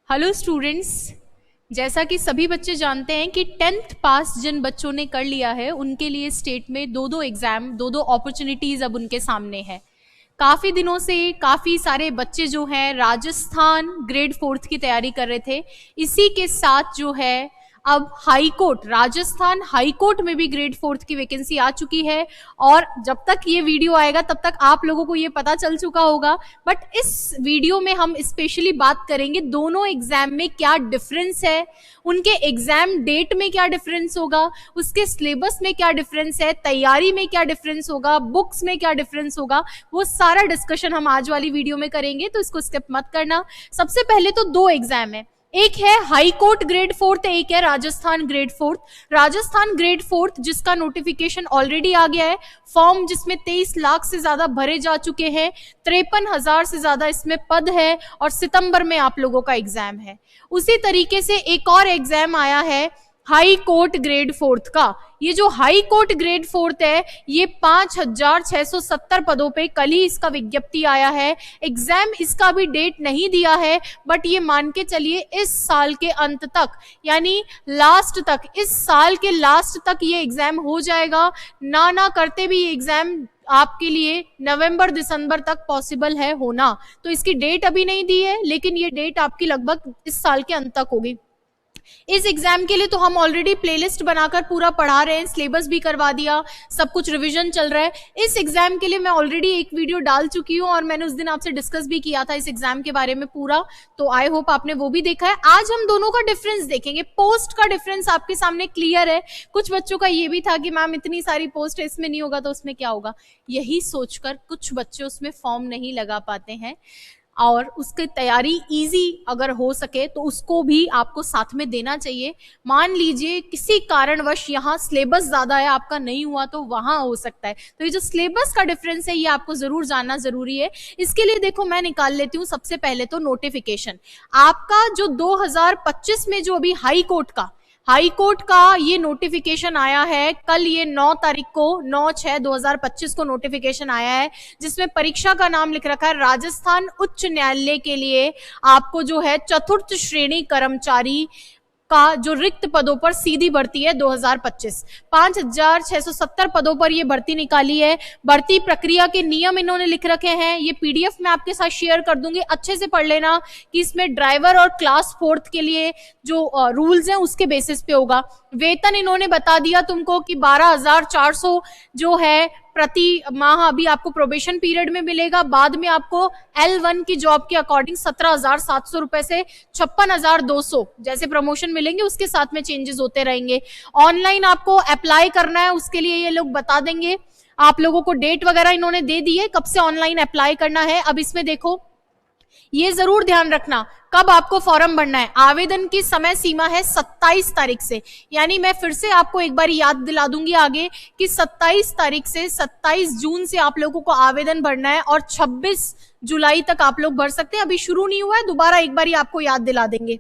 Hello students. जैसा कि सभी बच्चे जानते हैं कि 10th पास जिन बच्चों ने कर लिया है उनके लिए स्टेट में दो दो एग्जाम, दो दो अपॉर्चुनिटीज अब उनके सामने है। काफी दिनों से काफी सारे बच्चे जो हैं राजस्थान ग्रेड 4th की तैयारी कर रहे थे। इसी के साथ जो है अब high court, Rajasthan high court में भी ग्रेड 4th की वैकेंसी आ चुकी है। और जब तक ये वीडियो आएगा तब तक आप लोगों को ये पता चल चुका होगा, बट इस वीडियो में हम स्पेशली बात करेंगे दोनों एग्जाम में क्या डिफरेंस है, उनके एग्जाम डेट में क्या डिफरेंस होगा, उसके सिलेबस में क्या डिफरेंस है, तैयारी में क्या डिफरेंस होगा, बुक्स में क्या डिफरेंस होगा। वो सारा डिस्कशन हम आज वाली वीडियो में करेंगे, तो इसको स्किप मत करना। सबसे पहले तो दो एग्जाम है, एक है हाई कोर्ट ग्रेड 4th, एक है Rajasthan grade 4th। Rajasthan grade 4th जिसका नोटिफिकेशन ऑलरेडी आ गया है, फॉर्म जिसमें 23 लाख से ज्यादा भरे जा चुके हैं, 53,000 से ज्यादा इसमें पद है और सितंबर में आप लोगों का एग्जाम है। उसी तरीके से एक और एग्जाम आया है हाई कोर्ट ग्रेड 4th का। ये जो हाई कोर्ट ग्रेड 4th है ये 5,670 पदों पे कल ही इसका विज्ञप्ति आया है। एग्जाम इसका भी डेट नहीं दिया है, बट ये मान के चलिए इस साल के अंत तक, यानी लास्ट तक, इस साल के लास्ट तक ये एग्जाम हो जाएगा। ना करते भी ये एग्जाम आपके लिए नवंबर दिसंबर तक पॉसिबल है होना। तो इसकी डेट अभी नहीं दी है, लेकिन ये डेट आपकी लगभग इस साल के अंत तक होगी। इस एग्जाम के लिए तो हम ऑलरेडी प्लेलिस्ट बनाकर पूरा पढ़ा रहे हैं, सिलेबस भी करवा दिया, सब कुछ रिवीजन चल रहा है। इस एग्जाम के लिए मैं ऑलरेडी एक वीडियो डाल चुकी हूँ और मैंने उस दिन आपसे डिस्कस भी किया था इस एग्जाम के बारे में पूरा, तो आई होप आपने वो भी देखा है। आज हम दोनों का डिफरेंस देखेंगे। पोस्ट का डिफरेंस आपके सामने क्लियर है। कुछ बच्चों का ये भी था कि मैम इतनी सारी पोस्ट है, इसमें नहीं होगा तो उसमें क्या होगा, यही सोचकर कुछ बच्चे उसमें फॉर्म नहीं लगा पाते हैं। और उसकी तैयारी इजी अगर हो सके तो उसको भी आपको साथ में देना चाहिए। मान लीजिए किसी कारणवश यहाँ सिलेबस ज्यादा है, आपका नहीं हुआ, तो वहां हो सकता है। तो ये जो सिलेबस का डिफरेंस है ये आपको जरूर जानना जरूरी है। इसके लिए देखो मैं निकाल लेती हूँ सबसे पहले तो नोटिफिकेशन। आपका जो 2025 में जो अभी हाई कोर्ट का ये नोटिफिकेशन आया है कल, ये 9 तारीख को, 9/6/2025 को नोटिफिकेशन आया है, जिसमें परीक्षा का नाम लिख रखा है राजस्थान उच्च न्यायालय के लिए आपको जो है चतुर्थ श्रेणी कर्मचारी का जो रिक्त पदों पर सीधी भर्ती है 2025। 5,670 पदों पर ये भर्ती निकाली है। भर्ती प्रक्रिया के नियम इन्होंने लिख रखे हैं, ये पीडीएफ में आपके साथ शेयर कर दूंगी, अच्छे से पढ़ लेना कि इसमें ड्राइवर और क्लास 4th के लिए जो रूल्स हैं उसके बेसिस पे होगा। वेतन इन्होंने बता दिया तुमको कि 12,400 जो है प्रति माह अभी आपको प्रोबेशन पीरियड में मिलेगा। बाद में आपको L1 की जॉब के अकॉर्डिंग 17,700 रुपए से 56,200 जैसे प्रमोशन मिलेंगे, उसके साथ में चेंजेस होते रहेंगे। ऑनलाइन आपको अप्लाई करना है, उसके लिए ये लोग बता देंगे। आप लोगों को डेट वगैरह इन्होंने दे दी है कब से ऑनलाइन अप्लाई करना है। अब इसमें देखो ये जरूर ध्यान रखना कब आपको फॉर्म भरना है। आवेदन की समय सीमा है 27 तारीख से, यानी मैं फिर से आपको एक बार याद दिला दूंगी आगे कि 27 तारीख से 27 जून से आप लोगों को आवेदन भरना है और 26 जुलाई तक आप लोग भर सकते हैं। अभी शुरू नहीं हुआ है, दोबारा एक बार आपको याद दिला देंगे।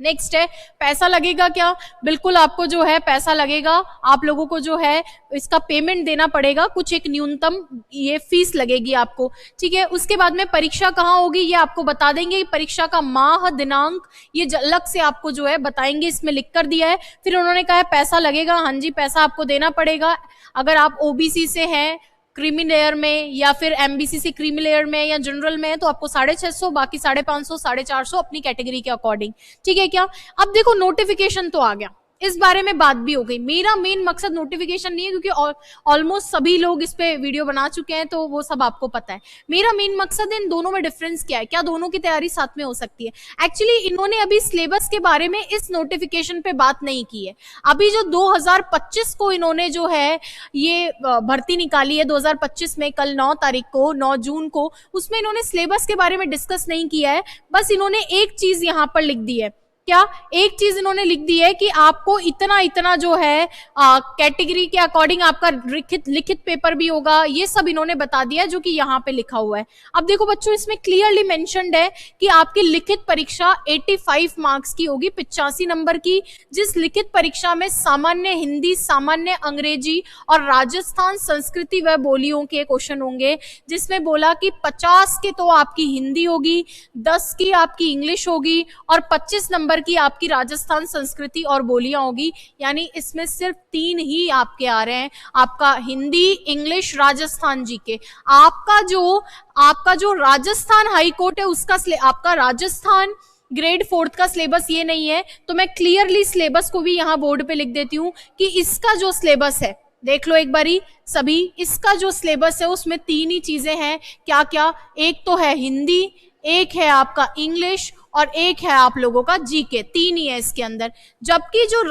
नेक्स्ट है पैसा लगेगा क्या? बिल्कुल आपको जो है पैसा लगेगा, आप लोगों को जो है इसका पेमेंट देना पड़ेगा, कुछ एक न्यूनतम ये फीस लगेगी आपको, ठीक है। उसके बाद में परीक्षा कहाँ होगी ये आपको बता देंगे, परीक्षा का माह दिनांक ये अलग से आपको जो है बताएंगे, इसमें लिख कर दिया है। फिर उन्होंने कहा है पैसा लगेगा, हाँ जी पैसा आपको देना पड़ेगा। अगर आप ओबीसी से हैं क्रीमी लेयर में या फिर एमबीसी से क्रीमी लेयर में या जनरल में है तो आपको 650, बाकी 550, 450 अपनी कैटेगरी के अकॉर्डिंग, ठीक है क्या। अब देखो नोटिफिकेशन तो आ गया, इस बारे में बात भी हो गई। मेरा मेन मकसद नोटिफिकेशन नहीं है क्योंकि ऑलमोस्ट सभी लोग इस पे वीडियो बना चुके हैं, तो वो सब आपको पता है। मेरा मेन मकसद इन दोनों में डिफरेंस क्या है, क्या दोनों की तैयारी साथ में हो सकती है। एक्चुअली इन्होंने अभी सिलेबस के बारे में इस नोटिफिकेशन पे बात नहीं की है। अभी जो 2025 को इन्होंने जो है ये भर्ती निकाली है 2025 में, कल 9 तारीख को, 9 जून को, उसमें इन्होंने सिलेबस के बारे में डिस्कस नहीं किया है। बस इन्होंने एक चीज यहाँ पर लिख दी है क्या एक चीज इन्होंने लिख दी है कि आपको इतना इतना जो है कैटेगरी के अकॉर्डिंग आपका लिखित पेपर भी होगा, ये सब इन्होंने बता दिया है जो कि यहाँ पे लिखा हुआ है। अब देखो बच्चों, इसमें क्लियरली मेंशन्ड है कि आपकी लिखित परीक्षा 85 मार्क्स की होगी, 85 नंबर की, जिस लिखित परीक्षा में सामान्य हिंदी, सामान्य अंग्रेजी और राजस्थान संस्कृति व बोलियों के क्वेश्चन होंगे, जिसमें बोला कि 50 के तो आपकी हिंदी होगी, 10 की आपकी इंग्लिश होगी और 25 नंबर की आपकी राजस्थान संस्कृति और बोलियां होगी। यानी इसमें सिर्फ 3 ही आपके आ रहे हैं, आपका हिंदी, इंग्लिश, राजस्थान जीके। आपका जो राजस्थान हाईकोर्ट है उसका आपका राजस्थान ग्रेड 4 का सिलेबस ये नहीं है, तो मैं क्लियरली सिलेबस को भी यहाँ बोर्ड पे लिख देती हूँ कि इसका जो सिलेबस है, देख लो एक बारी सभी, इसका जो सिलेबस है उसमें 3 ही चीजें हैं। क्या क्या? एक तो है हिंदी, एक है आपका इंग्लिश और एक है आप लोगों का जीके, 3 ही है इसके अंदर। जबकि जो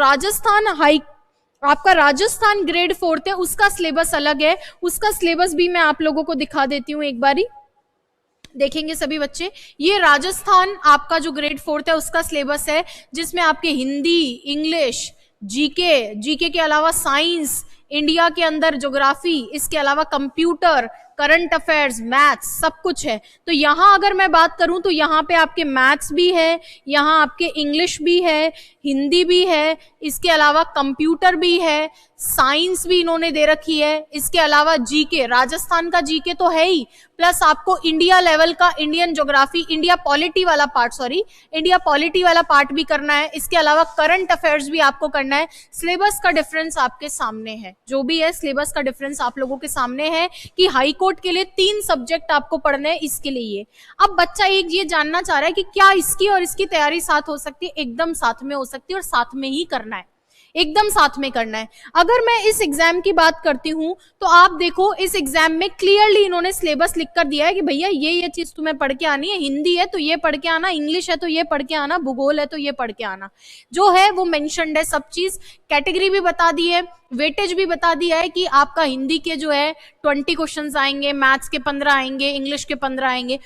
आपका राजस्थान ग्रेड 4 है उसका सिलेबस अलग है, उसका सिलेबस भी मैं आप लोगों को दिखा देती हूँ एक बारी, देखेंगे सभी बच्चे। ये राजस्थान आपका जो ग्रेड 4 है उसका सिलेबस है, जिसमें आपके हिंदी, इंग्लिश, जीके के अलावा साइंस, इंडिया के अंदर ज्योग्राफी, इसके अलावा कंप्यूटर, करंट अफेयर्स, मैथ्स, सब कुछ है। तो यहाँ अगर मैं बात करूं तो यहाँ पे आपके मैथ्स भी है, यहाँ आपके इंग्लिश भी है, हिंदी भी है, इसके अलावा कंप्यूटर भी है, साइंस भी इन्होंने दे रखी है, इसके अलावा जीके, राजस्थान का जीके तो है ही, प्लस आपको इंडिया लेवल का इंडियन ज्योग्राफी, इंडिया पॉलिटी वाला पार्ट भी करना है। इसके अलावा करंट अफेयर्स भी आपको करना है। सिलेबस का डिफरेंस आपके सामने है, जो भी है सिलेबस का डिफरेंस आप लोगों के सामने है कि हाई कोर्ट के लिए 3 सब्जेक्ट आपको पढ़ने हैं, इसके लिए। अब बच्चा एक ये जानना चाह रहा है कि क्या इसकी और इसकी तैयारी साथ हो सकती है? एकदम साथ में हो सकती है और साथ में ही करना है, एकदम साथ में करना है। अगर मैं इस एग्जाम की बात करती हूं तो आप देखो इस एग्जाम में क्लियरली इन्होंने सिलेबस लिख कर दिया है कि भैया ये चीज तुम्हें पढ़ के आनी है, हिंदी है तो ये पढ़ के आना, इंग्लिश है तो ये पढ़ के आना, भूगोल है तो ये पढ़ के आना, जो है वो मेंशन्ड है सब चीज। कैटेगरी भी बता दी है, वेटेज भी बता दिया है कि आपका हिंदी के जो है 20 क्वेश्चंस आएंगे, मैथ्स के 15 आएंगे, इंग्लिश के 15 आएंगे।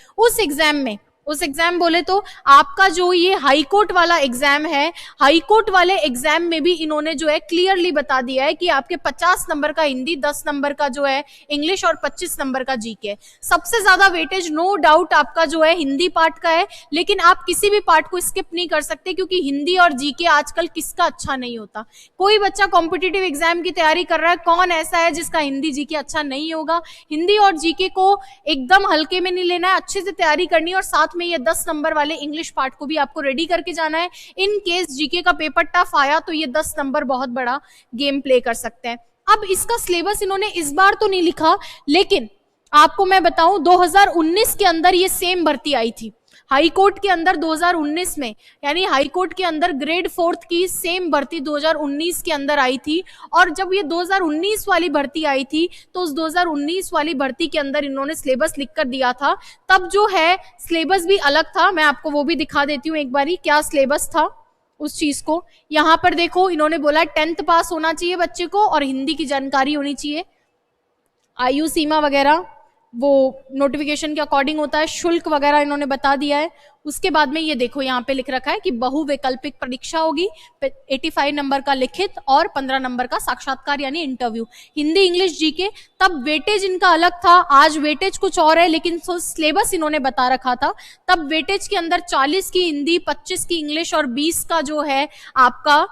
उस एग्जाम बोले तो आपका जो ये हाई कोर्ट वाला एग्जाम है, हाई कोर्ट वाले एग्जाम में भी इन्होंने जो है क्लियरली बता दिया है कि आपके 50 नंबर का हिंदी, 10 नंबर का जो है इंग्लिश और 25 नंबर का जीके। सबसे ज्यादा वेटेज नो डाउट आपका जो है हिंदी पार्ट का है, लेकिन आप किसी भी पार्ट को स्किप नहीं कर सकते, क्योंकि हिंदी और जीके आजकल किसका अच्छा नहीं होता। कोई बच्चा कॉम्पिटिटिव एग्जाम की तैयारी कर रहा है, कौन ऐसा है जिसका हिंदी जीके अच्छा नहीं होगा? हिंदी और जीके को एकदम हल्के में नहीं लेना है, अच्छे से तैयारी करनी है और साथ में ये 10 नंबर वाले इंग्लिश पार्ट को भी आपको रेडी करके जाना है। इन केस जीके का पेपर टफ आया तो ये 10 नंबर बहुत बड़ा गेम प्ले कर सकते हैं। अब इसका सिलेबस इन्होंने इस बार तो नहीं लिखा, लेकिन आपको मैं बताऊं 2019 के अंदर ये सेम भर्ती आई थी, हाई कोर्ट के अंदर 2019 में, यानी हाई कोर्ट के अंदर ग्रेड 4 की सेम भर्ती 2019 के अंदर आई थी। और जब ये 2019 वाली भर्ती आई थी तो उस 2019 वाली भर्ती के अंदर इन्होंने सिलेबस लिख कर दिया था, तब जो है सिलेबस भी अलग था। मैं आपको वो भी दिखा देती हूँ एक बारी, क्या सिलेबस था उस चीज को। यहाँ पर देखो इन्होंने बोला 10th पास होना चाहिए बच्चे को और हिंदी की जानकारी होनी चाहिए, आयु सीमा वगैरह वो नोटिफिकेशन के अकॉर्डिंग होता है, शुल्क वगैरह इन्होंने बता दिया है। उसके बाद में ये देखो यहाँ पे लिख रखा है कि बहुवैकल्पिक परीक्षा होगी, 85 नंबर का लिखित और 15 नंबर का साक्षात्कार यानी इंटरव्यू, हिंदी, इंग्लिश, जीके। तब वेटेज इनका अलग था, आज वेटेज कुछ और है, लेकिन सिलेबस इन्होंने बता रखा था। तब वेटेज के अंदर 40 की हिंदी, 25 की इंग्लिश और 20 का जो है आपका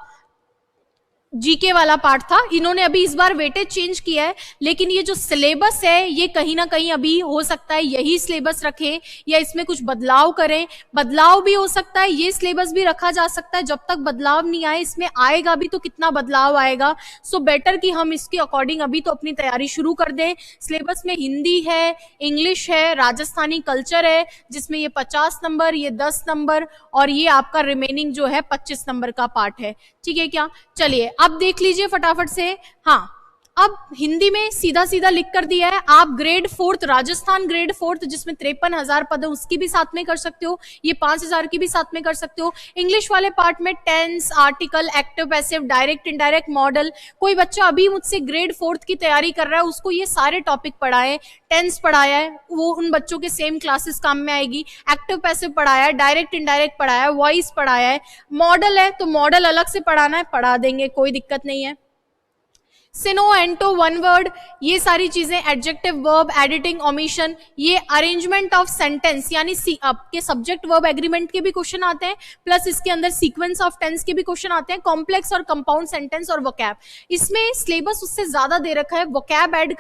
जीके वाला पार्ट था। इन्होंने अभी इस बार वेटेज चेंज किया है, लेकिन ये जो सिलेबस है ये कहीं ना कहीं अभी हो सकता है यही सिलेबस रखें या इसमें कुछ बदलाव करें। बदलाव भी हो सकता है, ये सिलेबस भी रखा जा सकता है। जब तक बदलाव नहीं आए, इसमें आएगा भी तो कितना बदलाव आएगा, सो बेटर कि हम इसके अकॉर्डिंग अभी तो अपनी तैयारी शुरू कर दें। सिलेबस में हिंदी है, इंग्लिश है, राजस्थानी कल्चर है जिसमें ये 50 नंबर, ये 10 नंबर और ये आपका रिमेनिंग जो है 25 नंबर का पार्ट है। ठीक है क्या? चलिए अब देख लीजिए फटाफट से। हाँ, अब हिंदी में सीधा सीधा लिख कर दिया है, आप grade fourth, Rajasthan grade fourth जिसमें 53,000 पद है उसकी भी साथ में कर सकते हो, ये 5,000 की भी साथ में कर सकते हो। इंग्लिश वाले पार्ट में tense, article, active passive, direct indirect, modal. कोई बच्चा अभी मुझसे ग्रेड फोर्थ की तैयारी कर रहा है, उसको ये सारे टॉपिक पढ़ाए, टेंस पढ़ाया है, वो उन बच्चों के सेम क्लासेस काम में आएगी। एक्टिव पैसिव पढ़ाया है, डायरेक्ट इनडायरेक्ट पढ़ाया है, वॉइस पढ़ाया है, मॉडल है तो मॉडल अलग से पढ़ाना है, पढ़ा देंगे, कोई दिक्कत नहीं है। सिनो, एंटो, वन वर्ड, ये सारी चीजें, एडजेक्टिव, वर्ब, एडिटिंग, ओमिशन, ये अरेंजमेंट ऑफ सेंटेंस यानी आपके सब्जेक्ट वर्ब एग्रीमेंट के भी क्वेश्चन आते हैं, प्लस इसके अंदर सीक्वेंस ऑफ टेंस के भी क्वेश्चन आते हैं, कॉम्प्लेक्स और कंपाउंड सेंटेंस और वोकैब। इसमें सिलेबस उससे ज्यादा दे रखा है, वोकैब ऐड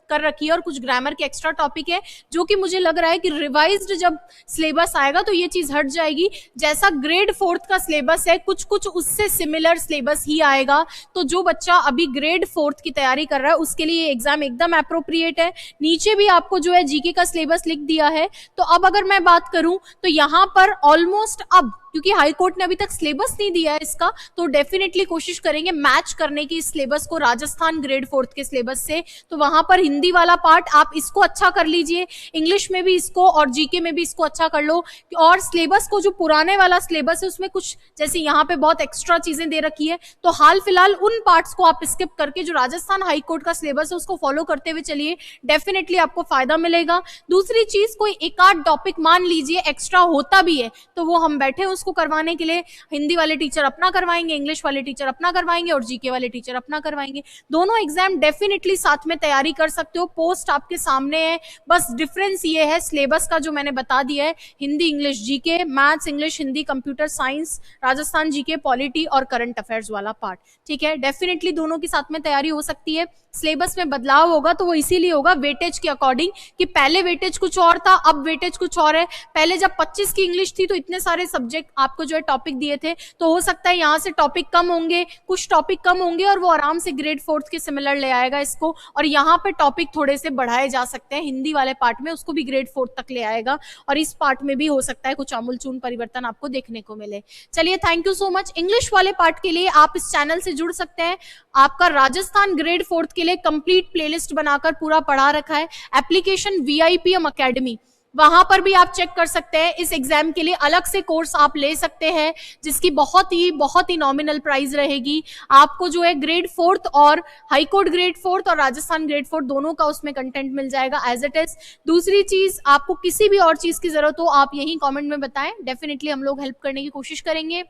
कर रखी है और कुछ ग्रामर के एक्स्ट्रा टॉपिक है, जो कि मुझे लग रहा है कि रिवाइज्ड जब सिलेबस आएगा तो ये चीज हट जाएगी। जैसा ग्रेड फोर्थ का सिलेबस है, कुछ कुछ उससे सिमिलर सिलेबस ही आएगा। तो जो बच्चा अभी ग्रेड फोर्थ की तैयारी कर रहा है उसके लिए एग्जाम एकदम अप्रोप्रिएट है। नीचे भी आपको जो है जीके का सिलेबस लिख दिया है। तो अब अगर मैं बात करूं तो यहां पर ऑलमोस्ट, अब क्योंकि हाई कोर्ट ने अभी तक सिलेबस नहीं दिया है इसका, तो डेफिनेटली कोशिश करेंगे मैच करने की इस सिलेबस को राजस्थान ग्रेड फोर्थ के सिलेबस से। तो वहां पर हिंदी वाला पार्ट आप इसको अच्छा कर लीजिए, इंग्लिश में भी इसको और जीके में भी इसको अच्छा कर लो। और सिलेबस को, जो पुराने वाला सिलेबस है उसमें कुछ जैसे यहाँ पे बहुत एक्स्ट्रा चीजें दे रखी है, तो हाल फिलहाल उन पार्ट्स को आप स्किप करके जो राजस्थान हाई कोर्ट का सिलेबस है उसको फॉलो करते हुए चलिए, डेफिनेटली आपको फायदा मिलेगा। दूसरी चीज, कोई एक आध टॉपिक मान लीजिए एक्स्ट्रा होता भी है तो वो हम बैठे उसको करवाने के लिए, हिंदी वाले टीचर अपना करवाएंगे, इंग्लिश वाले टीचर अपना करवाएंगे और जीके वाले टीचर अपना करवाएंगे। दोनों एग्जाम डेफिनेटली साथ में तैयारी कर सकते हो, पोस्ट आपके सामने है। बस डिफरेंस ये है सिलेबस का जो मैंने बता दिया है, Hindi English GK, maths English Hindi computer science, Rajasthan GK, polity और करंट अफेयर्स वाला पार्ट। ठीक है, डेफिनेटली दोनों की साथ में तैयारी हो सकती है। सिलेबस में बदलाव होगा तो वो इसीलिए होगा वेटेज के अकॉर्डिंग, कि पहले वेटेज कुछ और था, अब वेटेज कुछ और है। पहले जब 25 की इंग्लिश थी तो इतने सारे सब्जेक्ट आपको जो है टॉपिक दिए थे, तो हो सकता है यहाँ से टॉपिक कम होंगे, कुछ टॉपिक कम होंगे और वो आराम से ग्रेड फोर्थ के सिमिलर ले आएगा इसको, और यहाँ पे टॉपिक थोड़े से बढ़ाए जा सकते हैं हिंदी वाले पार्ट में, उसको भी ग्रेड फोर्थ तक ले आएगा, और इस पार्ट में भी हो सकता है कुछ आमूलचूल परिवर्तन आपको देखने को मिले। चलिए, thank you so much. English वाले पार्ट के लिए आप इस चैनल से जुड़ सकते हैं, आपका राजस्थान ग्रेड फोर्थ के लिए कंप्लीट प्लेलिस्ट बनाकर पूरा पढ़ा रखा है। एप्लीकेशन वीआईपीएम एकेडमी, वहां पर भी आप चेक कर सकते हैं। इस एग्जाम के लिए अलग से कोर्स आप ले सकते हैं जिसकी बहुत ही नॉमिनल प्राइस रहेगी। आपको जो है ग्रेड फोर्थ और हाई कोर्ट ग्रेड फोर्थ और राजस्थान ग्रेड फोर्थ दोनों का उसमें कंटेंट मिल जाएगा एज इट इज। दूसरी चीज, आपको किसी भी और चीज की जरूरत हो आप यही कमेंट में बताएं, डेफिनेटली हम लोग हेल्प करने की कोशिश करेंगे।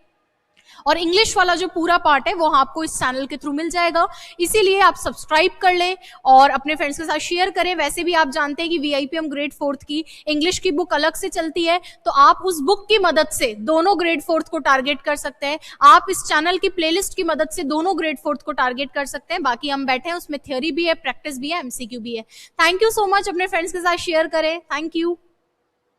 और इंग्लिश वाला जो पूरा पार्ट है वो आपको इस चैनल के थ्रू मिल जाएगा, इसीलिए आप सब्सक्राइब कर लें और अपने फ्रेंड्स के साथ शेयर करें। वैसे भी आप जानते हैं कि वीआईपीएम ग्रेड फोर्थ की इंग्लिश की बुक अलग से चलती है, तो आप उस बुक की मदद से दोनों ग्रेड फोर्थ को टारगेट कर सकते हैं। आप इस चैनल की प्लेलिस्ट की मदद से दोनों ग्रेड फोर्थ को टारगेट कर सकते हैं। बाकी हम बैठे हैं, उसमें थ्योरी भी है, प्रैक्टिस भी है, एमसीक्यू भी है। थैंक यू सो मच, अपने फ्रेंड्स के साथ शेयर करें। Thank you.